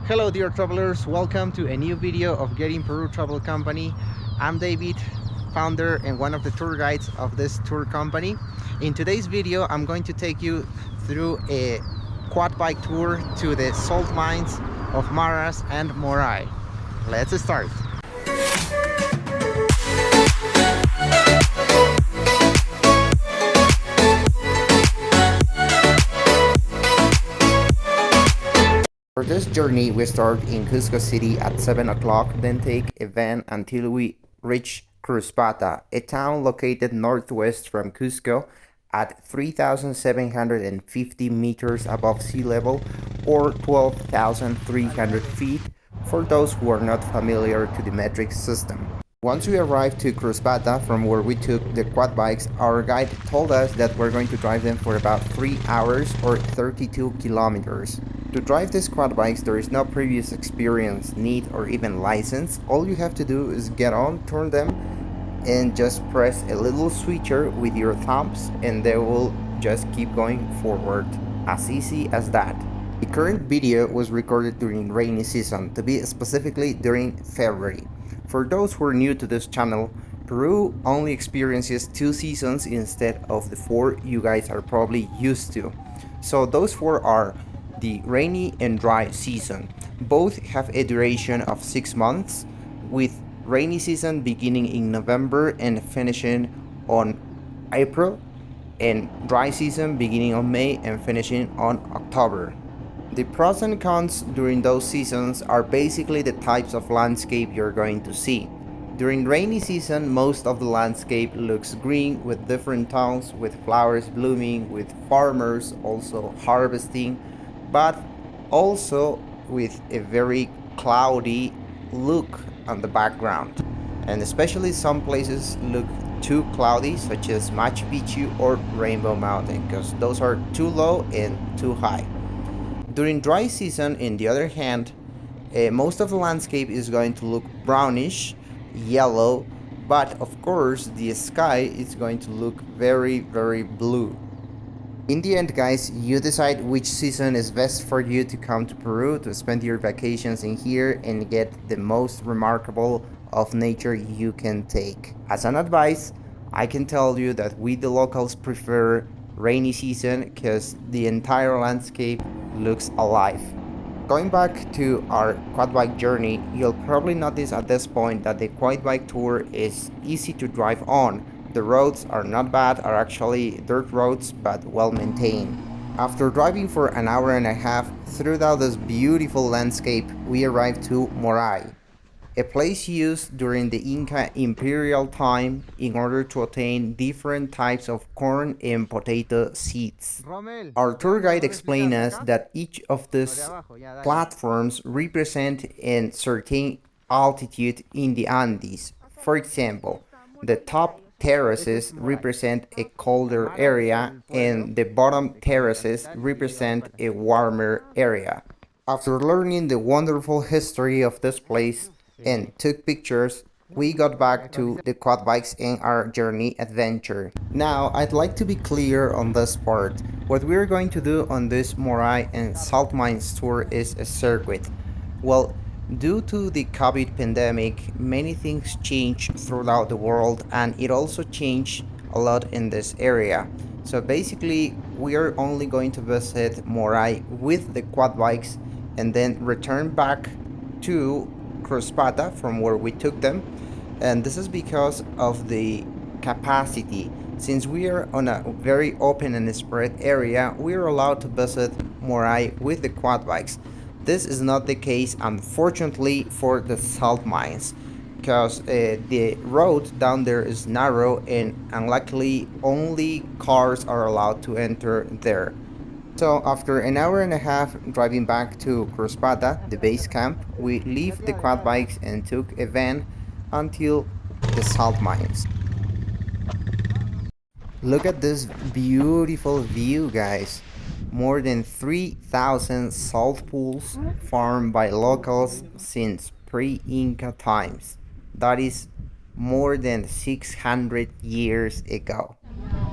Hello dear travelers, welcome to a new video of Get in Peru Travel Company. I'm David, founder and one of the tour guides of this tour company. In today's video, I'm going to take you through a quad bike tour to the salt mines of Maras and Moray. Let's start. For this journey, we start in Cuzco city at 7 o'clock, then take a van until we reach Cruzpata, a town located northwest from Cuzco at 3,750 meters above sea level or 12,300 feet for those who are not familiar to the metric system. Once we arrived to Cruzpata, from where we took the quad bikes, our guide told us that we're going to drive them for about 3 hours or 32 kilometers. To drive these quad bikes, there is no previous experience, need, or even license. All you have to do is get on, turn them, and just press a little switcher with your thumbs and they will just keep going forward. As easy as that. The current video was recorded during rainy season, to be specifically during February. For those who are new to this channel, Peru only experiences 2 seasons instead of the 4 you guys are probably used to. So those 4 are the rainy and dry season. Both have a duration of 6 months, with rainy season beginning in November and finishing on April, and dry season beginning on May and finishing on October. The pros and cons during those seasons are basically the types of landscape you're going to see. During rainy season, most of the landscape looks green with different tones, with flowers blooming, with farmers also harvesting, but also with a very cloudy look on the background. And especially some places look too cloudy, such as Machupicchu or Rainbow Mountain, because those are too low and too high. During dry season, on the other hand, most of the landscape is going to look brownish, yellow, but of course the sky is going to look very blue. In the end, guys, you decide which season is best for you to come to Peru to spend your vacations in here and get the most remarkable of nature you can take. As an advice, I can tell you that we the locals prefer rainy season because the entire landscape looks alive. Going back to our quad bike journey, you'll probably notice at this point that the quad bike tour is easy to drive on. The roads are not bad, are actually dirt roads but well maintained. After driving for an hour and a half throughout this beautiful landscape, we arrived to Moray, a place used during the Inca imperial time in order to obtain different types of corn and potato seeds. Our tour guide explained us that each of these platforms represent a certain altitude in the Andes. For example, the top terraces represent a colder area and the bottom terraces represent a warmer area. After learning the wonderful history of this place and took pictures, we got back to the quad bikes and our journey adventure. Now, I'd like to be clear on this part. What we're going to do on this Moray and Salt Mines tour is a circuit. Well, due to the COVID pandemic, many things changed throughout the world and it also changed a lot in this area. So basically, we are only going to visit Moray with the quad bikes and then return back to Cruzpata from where we took them, and this is because of the capacity. Since we are on a very open and spread area, we are allowed to visit Moray with the quad bikes. This is not the case, unfortunately, for the salt mines, because the road down there is narrow and unluckily only cars are allowed to enter there. So after an hour and a half driving back to Cruzpata, the base camp, we leave the quad bikes and took a van until the salt mines. Look at this beautiful view, guys. More than 3,000 salt pools farmed by locals since pre-Inca times. That is more than 600 years ago.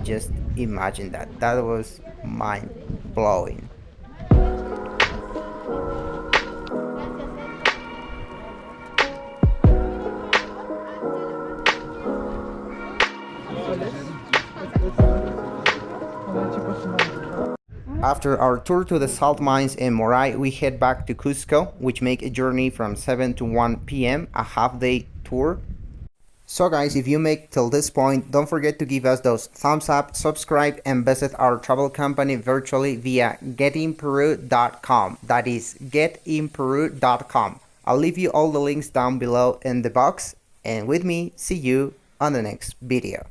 Just imagine that. That was mind blowing. After our tour to the salt mines in Moray, we head back to Cuzco, which make a journey from 7 to 1 p.m., a half-day tour. So guys, if you make till this point, don't forget to give us those thumbs up, subscribe, and visit our travel company virtually via getinperu.com. That is getinperu.com. I'll leave you all the links down below in the box. And with me, see you on the next video.